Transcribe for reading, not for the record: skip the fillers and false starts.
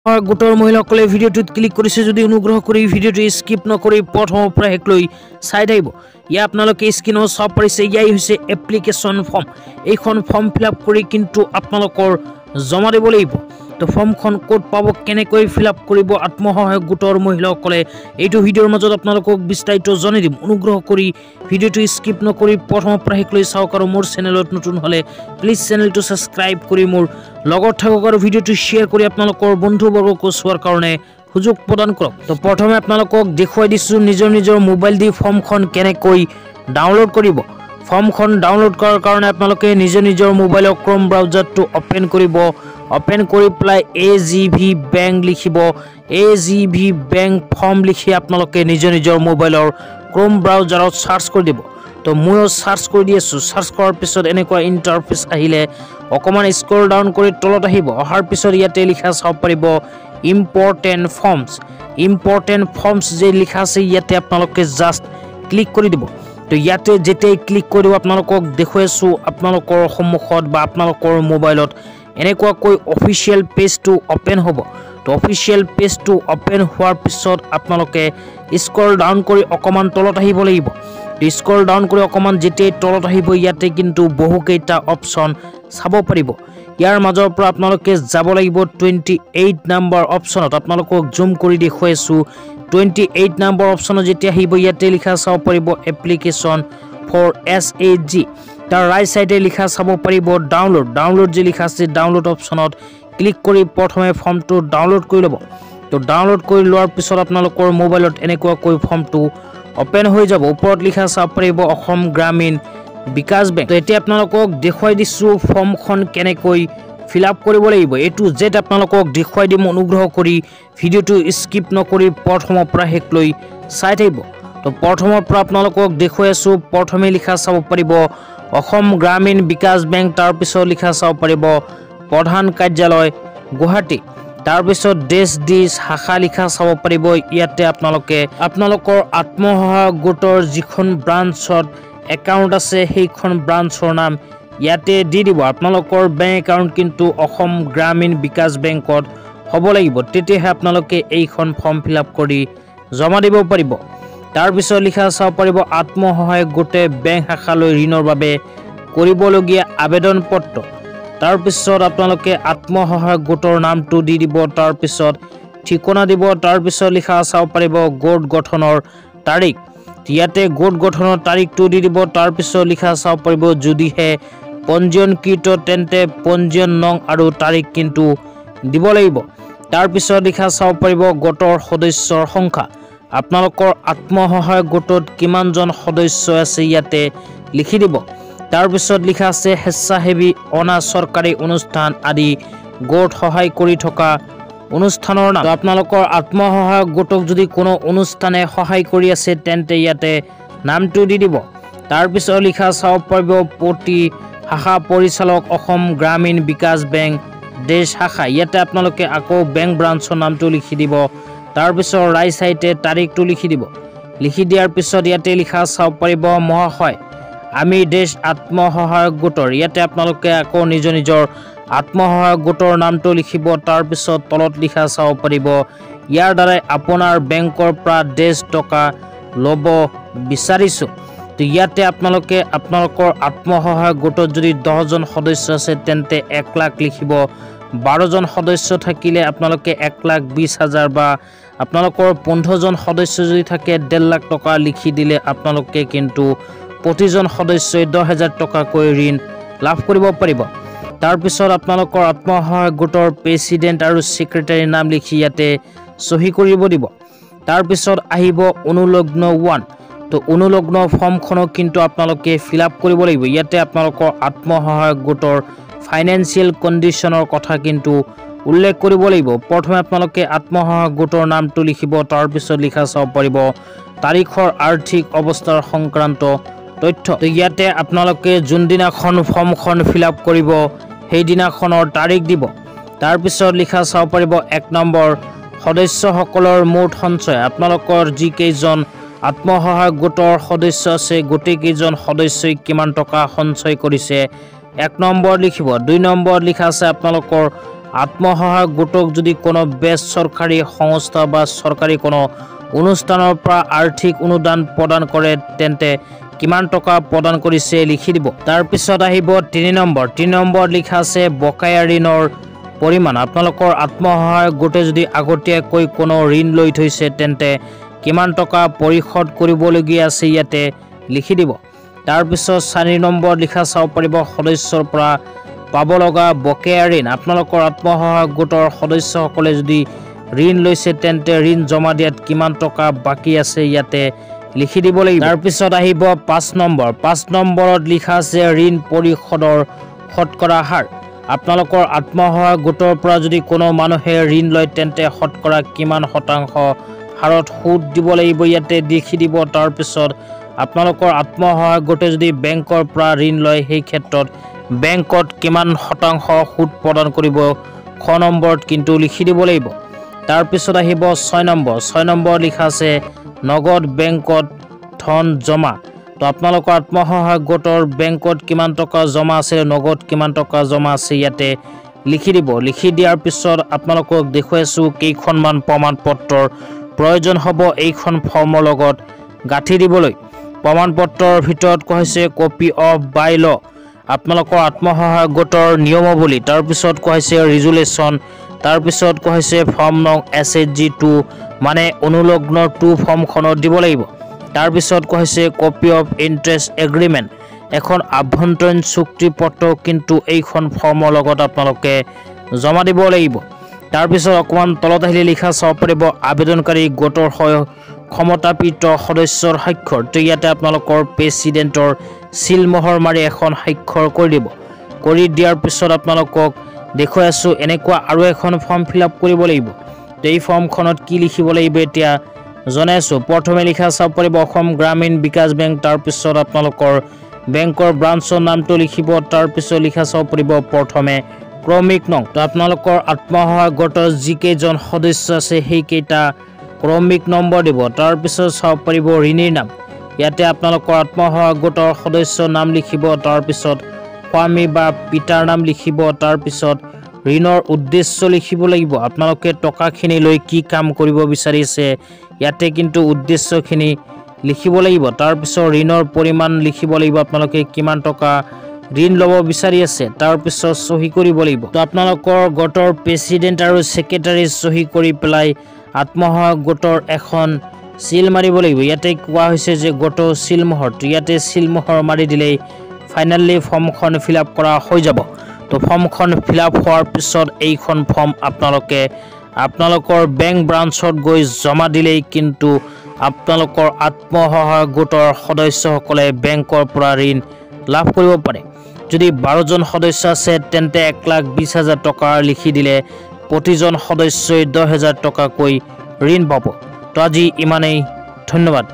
গোটৰ মহিলাসকলে ভিডিঅ'টোত ক্লিক কৰিছে যদি অনুগ্ৰহ কৰি ভিডিঅ'টো স্কিপ নকৰি প্ৰথমৰ পৰা শেষলৈ চাই থাকিব। ইয়া আপোনালোকে স্ক্ৰীনত চাব পাৰিছে, ইয়াই হৈছে এপ্লিকেশ্যন ফৰ্ম। এইখন ফৰ্ম ফিলআপ কৰি কিন্তু আপোনালোকৰ জমা দিব লাগিব। তো ফৰ্মখন ক'ত পাব, কেনেকৈ ফিলআপ কৰিব আত্মসহায়ক গোটৰ মহিলাসকলে, এইটো ভিডিঅ'ৰ মাজত আপোনালোকক বিস্তাৰিত জনাই দিম। অনুগ্ৰহ কৰি ভিডিঅ'টো স্কিপ নকৰি প্ৰথমৰ পৰা শেষলৈ চাওক আৰু মোৰ চেনেলত নতুন হ'লে প্লিজ চেনেলটো ছাবস্ক্ৰাইব কৰি মোৰ লগত থাকক আৰু ভিডিঅ'টো শ্বেয়াৰ কৰি আপোনালোকৰ বন্ধুবৰ্গকো চোৱাৰ কাৰণে সুযোগ প্ৰদান কৰক। তো প্ৰথমে আপোনালোকক দেখুৱাই দিছোঁ নিজৰ মোবাইল দি ফৰ্মখন কেনেকৈ ডাউনলোড কৰিব। ফৰ্মখন ডাউনলোড কৰাৰ কাৰণে আপোনালোকে নিজৰ মোবাইলৰ ক্ৰম ব্ৰাউজাৰটো অপেন কৰিব। অপেন কৰি পেলাই AGV বেংক লিখিব। AGV বেংক ফৰ্ম লিখি আপোনালোকে নিজৰ মোবাইলৰ ক্ৰম ব্ৰাউজাৰত সাৰ্চ কৰি দিব। তো ময়ো সাৰ্চ কৰি দি আছোঁ। সাৰ্চ কৰাৰ পিছত এনেকুৱা ইণ্টাৰফেচ আহিলে অকণমান স্ক্ৰল ডাউন কৰি তলত আহিব। অহাৰ পিছত ইয়াতে লিখা চাব পাৰিব ইম্পৰ্টেণ্ট ফৰ্মছ। ইম্পৰ্টেণ্ট ফৰ্মছ যে লিখা আছে ইয়াতে আপোনালোকে জাষ্ট ক্লিক কৰি দিব। তো ইয়াতে যেতিয়াই ক্লিক কৰিব আপোনালোকক দেখুৱাই আছোঁ আপোনালোকৰ সন্মুখত বা আপোনালোকৰ মোবাইলত এনেকুৱাকৈ অফিচিয়েল পেজটো অপেন হ'ব। তো অফিচিয়েল পেজটো অপেন হোৱাৰ পিছত আপোনালোকে স্ক্ৰল ডাউন কৰি অকণমান তলত আহিব লাগিব। স্ক্ৰল ডাউন কৰি অকণমান যেতিয়াই তলত আহিব ইয়াতে কিন্তু বহুকেইটা অপশ্যন চাব পাৰিব। ইয়াৰ মাজৰ পৰা আপোনালোকে যাব লাগিব 28 নম্বৰ অপশ্যনত। আপোনালোকক জুম কৰি দেখুৱাই আছোঁ 28 নম্বৰ অপশ্যনত যেতিয়া আহিব ইয়াতে লিখা চাব পাৰিব এপ্লিকেশ্যন ফৰ SAG। তাৰ ৰাইট চাইডে লিখা চাব পাৰিব ডাউনলোড যে লিখা আছে ডাউনলোড অপশ্যনত ক্লিক কৰি প্ৰথমে ফৰ্মটো ডাউনলোড কৰি ল'ব। তো ডাউনলোড কৰি লোৱাৰ পিছত আপোনালোকৰ মোবাইলত এনেকুৱাকৈ ফৰ্মটো অপেন হৈ যাব। ওপৰত লিখা চাব পাৰিব অসম গ্ৰামীণ বিকাশ বেংক। তো এতিয়া আপোনালোকক দেখুৱাই দিছোঁ ফৰ্মখন কেনেকৈ ফিলআপ কৰিব লাগিব। এইটো জেড আপোনালোকক দেখুৱাই দিম। অনুগ্ৰহ কৰি ভিডিঅ'টো স্কিপ নকৰি প্ৰথমৰ পৰা শেষলৈ চাই থাকিব। তো প্ৰথমৰ পৰা আপোনালোকক দেখুৱাই আছোঁ। প্ৰথমে লিখা চাব পাৰিব অসম গ্ৰামীণ বিকাশ বেংক। তাৰপিছত লিখা চাব পাৰিব প্ৰধান কাৰ্যালয় গুৱাহাটী। তাৰপিছত দেশ শাখা লিখা চাব পাৰিব। ইয়াতে আপোনালোকৰ আত্মসহায়ক গোটৰ যিখন ব্ৰাঞ্চত একাউণ্ট আছে সেইখন ব্ৰাঞ্চৰ নাম ইয়াতে দি দিব। আপোনালোকৰ বেংক একাউণ্ট কিন্তু অসম গ্ৰামীণ বিকাশ বেংকত হ'ব লাগিব, তেতিয়াহে আপোনালোকে এইখন ফৰ্ম ফিলআপ কৰি জমা দিব পাৰিব। তাৰপিছত লিখা চাব পাৰিব আত্মসহায়ক গোটে বেংক শাখালৈ ঋণৰ বাবে কৰিবলগীয়া আবেদন পত্ৰ। তাৰপিছত আপোনালোকে আত্মসহায়ক গোটৰ নামটো দি দিব, তাৰপিছত ঠিকনা দিব। তাৰপিছত লিখা চাব পাৰিব গোট গঠনৰ তাৰিখ। ইয়াতে গোট গঠনৰ তাৰিখটো দি দিব। তাৰপিছত লিখা চাব পাৰিব যদিহে পঞ্জীয়নকৃত তেন্তে পঞ্জীয়ন নং আৰু তাৰিখ কিন্তু দিব লাগিব। তাৰপিছত লিখা চাব পাৰিব গোটৰ সদস্যৰ সংখ্যা। আপোনালোকৰ আত্মসহায়ক গোটত কিমানজন সদস্য আছে ইয়াতে লিখি দিব। তাৰপিছত লিখা আছে স্বেচ্ছাসেৱী অনা চৰকাৰী অনুষ্ঠান আদি গোট সহায় কৰি থকা অনুষ্ঠানৰ নাম। আপোনালোকৰ আত্মসহায়ক গোটক যদি কোনো অনুষ্ঠানে সহায় কৰি আছে তেন্তে ইয়াতে নামটো দি দিব। তাৰপিছত লিখা চাব পাৰিব প্ৰতি শাখা পৰিচালক অসম গ্ৰামীণ বিকাশ বেংক দেশ শাখা। ইয়াতে আপোনালোকে আকৌ বেংক ব্ৰাঞ্চৰ নামটো লিখি দিব। তাৰপিছত ৰাইট চাইডে তাৰিখটো লিখি দিব। লিখি দিয়াৰ পিছত ইয়াতে লিখা চাব পাৰিব মহাশয় আমি দেশ আত্মসহায়ক গোটৰ। ইয়াতে আপোনালোকে আকৌ নিজৰ আত্মসহায়ক গোটৰ নামটো লিখিব। তাৰপিছত তলত লিখা চাব পাৰিব ইয়াৰ দ্বাৰাই আপোনাৰ বেংকৰ পৰা 10 টকা ল'ব বিচাৰিছোঁ। তো ইয়াতে আপোনালোকে আপোনালোকৰ আত্মসহায়ক গোটত যদি 10জন সদস্য আছে তেন্তে 1 লাখ লিখিব। 12জন সদস্য থাকিলে আপোনালোকে 1,20,000 বা আপোনালোকৰ 15জন সদস্য যদি থাকে 1.5 লাখ টকা লিখি দিলে আপোনালোকে কিন্তু প্ৰতিজন সদস্যই 10,000 টকাকৈ ঋণ লাভ কৰিব পাৰিব। তাৰপিছত আপোনালোকৰ আত্মসহায়ক গোটৰ প্ৰেচিডেণ্ট আৰু ছেক্ৰেটাৰীৰ নাম লিখি ইয়াতে চহী কৰিব দিব। তাৰপিছত আহিব অনুলগ্ন 1। তো অনুলগ্ন ফৰ্মখনক কিন্তু আপোনালোকে ফিলআপ কৰিব লাগিব। ইয়াতে আপোনালোকৰ আত্মসহায়ক গোটৰ ফাইনেন্সিয়েল কণ্ডিশ্যনৰ কথা কিন্তু উল্লেখ কৰিব লাগিব। প্ৰথমে আপোনালোকে আত্মসহায়ক গোটৰ নামটো লিখিব। তাৰপিছত লিখা চাব পাৰিব তাৰিখৰ আৰ্থিক অৱস্থাৰ সংক্ৰান্ত তথ্য। তো ইয়াতে আপোনালোকে যোনদিনাখন ফৰ্মখন ফিলআপ কৰিব সেইদিনাখনৰ তাৰিখ দিব। তাৰপিছত লিখা চাব পাৰিব 1 নম্বৰ সদস্যসকলৰ মুঠ সঞ্চয়। আপোনালোকৰ যিকেইজন আত্মসহায়ক গোটৰ সদস্য আছে গোটেইকেইজন সদস্যই কিমান টকা সঞ্চয় কৰিছে 1 নম্বৰ লিখিব। 2 নম্বৰ লিখা আছে আপোনালোকৰ আত্মসহায়ক গোটক যদি কোনো বেচৰকাৰী সংস্থা বা চৰকাৰী কোনো অনুষ্ঠানৰ পৰা আৰ্থিক অনুদান প্ৰদান কৰে তেন্তে কিমান টকা প্ৰদান কৰিছে লিখি দিব। তাৰ পিছত আহিব 3 নম্বৰত লিখা আছে বকায়া ঋণৰ পৰিমাণ। আপোনালোকৰ আত্মসহায়ক গোটে যদি আগতীয়াকৈ কোনো ঋণ লৈ থৈছে তেন্তে কিমান টকা পৰিশোধ কৰিবলগীয়া আছে ইয়াতে লিখি দিব। তাৰ পিছত 4 নম্বৰত লিখা চাব পাৰিব সদস্যৰ পৰা পাব লগা বকেয়া ঋণ। আপোনালোকৰ আত্মসহায়ক গোটৰ সদস্যসকলে যদি ঋণ লৈছে তেন্তে ঋণ জমা দিয়াত কিমান টকা বাকী আছে ইয়াতে লিখি দিব লাগিব। তাৰ পিছত আহিব 5 নম্বৰত লিখা আছে ঋণ পৰিশোধৰ শতকৰা হাৰ। আপোনালোকৰ আত্মসহায়ক গোটৰ পৰা যদি কোনো মানুহে ঋণ লয় তেন্তে শতকৰা কিমান শতাংশ হাৰত সুদ দিব লাগিব ইয়াতে লিখি দিব। তাৰ পিছত আপোনালোকৰ আত্মসহায়ক গোটে যদি বেংকৰ পৰা ঋণ লয় সেই ক্ষেত্ৰত বেংকত কিমান শতাংশ সুদ প্ৰদান কৰিব খ নম্বৰত কিন্তু লিখি দিব লাগিব। তাৰ পিছত আহিব 6 নম্বৰত লিখা আছে নগদ বেংকত ধন জমা। তো আপোনালোকৰ আত্মসহায়ক গোটৰ বেংকত কিমান টকা জমা আছে নগদ কিমান টকা জমা আছে ইয়াতে লিখি দিব। লিখি দিয়াৰ পিছত আপোনালোকক দেখুৱাইছো কেইখনমান প্ৰমাণ পত্ৰৰ প্ৰয়োজন হ'ব এইখন ফৰ্মৰ লগত গাঁঠি দিবলৈ। প্ৰমাণ পত্ৰৰ ভিতৰত কোৱা হৈছে কপি অফ বাই ল, আপোনালোকৰ আত্মসহায়ক গোটৰ নিয়মাৱলী। তাৰ পিছত কোৱা হৈছে ৰিজুলেশ্যন। তাৰ পিছত কোৱা হৈছে ফৰ্ম নং SHG2 মানে অনুলগ্ন 2 ফৰ্মখনত দিব লাগিব। তাৰ পিছত কোৱা হৈছে কপি অফ ইণ্টাৰেষ্ট এগ্ৰিমেণ্ট, এখন আভ্যন্তৰীণ চুক্তি পত্ৰ কিন্তু এইখন ফৰ্মৰ লগত আপোনালোকে জমা দিব লাগিব। তাৰ পিছত অকমান তলত আহিলে লিখা চাব পাৰিব আবেদনকাৰী গোটৰ ক্ষমতাপিত সদস্যৰ স্বাক্ষৰ। তো ইয়াতে আপোনালোকৰ প্ৰেচিডেণ্টৰ চিলমোহৰ মাৰি এখন স্বাক্ষৰ কৰি দিব। কৰি দিয়াৰ পিছত আপোনালোকক দেখুৱাই আছো এনেকুৱা আৰু এখন ফৰ্ম ফিল আপ কৰিব লাগিব। তো এই ফৰ্মখনত কি লিখিব লাগিব এতিয়া জনাইছো। প্ৰথমে লিখা চাব পাৰিব অসম গ্ৰামীণ বিকাশ বেংক। তাৰ পিছত আপোনালোকৰ বেংকৰ ব্ৰাঞ্চৰ নামটো লিখিব। তাৰ পিছত লিখা চাব পাৰিব প্ৰথমে ক্ৰমিক নং। তো আপোনালোকৰ আত্মসহায়ক গোটৰ যিকেইজন সদস্য আছে সেইকেইটা ক্ৰমিক নম্বৰ দিব। তাৰ পিছত চাব পাৰিব ঋণীৰ নাম, ইয়াতে আপোনালোকৰ আত্মসহায়ক গোটৰ সদস্যৰ নাম লিখিব। তাৰ পিছত স্বামী বা পিতাৰ নাম লিখিব। তাৰ পিছত ঋণৰ উদ্দেশ্য লিখিব লাগিব, আপোনালোকে টকাখিনি লৈ কি কাম কৰিব বিচাৰিছে ইয়াতে কিন্তু উদ্দেশ্যখিনি লিখিব লাগিব। তাৰ পিছত ঋণৰ পৰিমাণ লিখিব লাগিব, আপোনালোকে কিমান টকা ঋণ ল'ব বিচাৰি আছে। তাৰ পিছত চহী কৰিব লাগিব। তো আপোনালোকৰ গোটৰ প্ৰেচিডেণ্ট আৰু ছেক্ৰেটাৰী চহী কৰি পেলাই আত্মসহায়ক গোটৰ এখন চিল মাৰিব লাগিব। ইয়াতে কোৱা হৈছে যে গোটৰ চিলমোহৰ, ইয়াতে চিলমোহৰ মাৰি দিলেই ফাইনেলি ফৰ্মখন ফিল আপ কৰা হৈ যাব। তো ফৰ্মখন ফিল আপ হোৱাৰ পিছত এইখন ফৰ্ম আপোনালোকে আপোনালোকৰ বেংক ব্ৰাঞ্চত গৈ জমা দিলেই কিন্তু আপোনালোকৰ আত্মসহায়ক গোটৰ সদস্যসকলে বেংকৰ পৰা ঋণ লাভ কৰিব পাৰে। যদি 12জন সদস্য আছে তেন্তে 1,20,000 টকা লিখি দিলে প্ৰতিজন সদস্যই 10,000 টকাকৈ ঋণ পাব। তো আজি ইমানেই, ধন্যবাদ।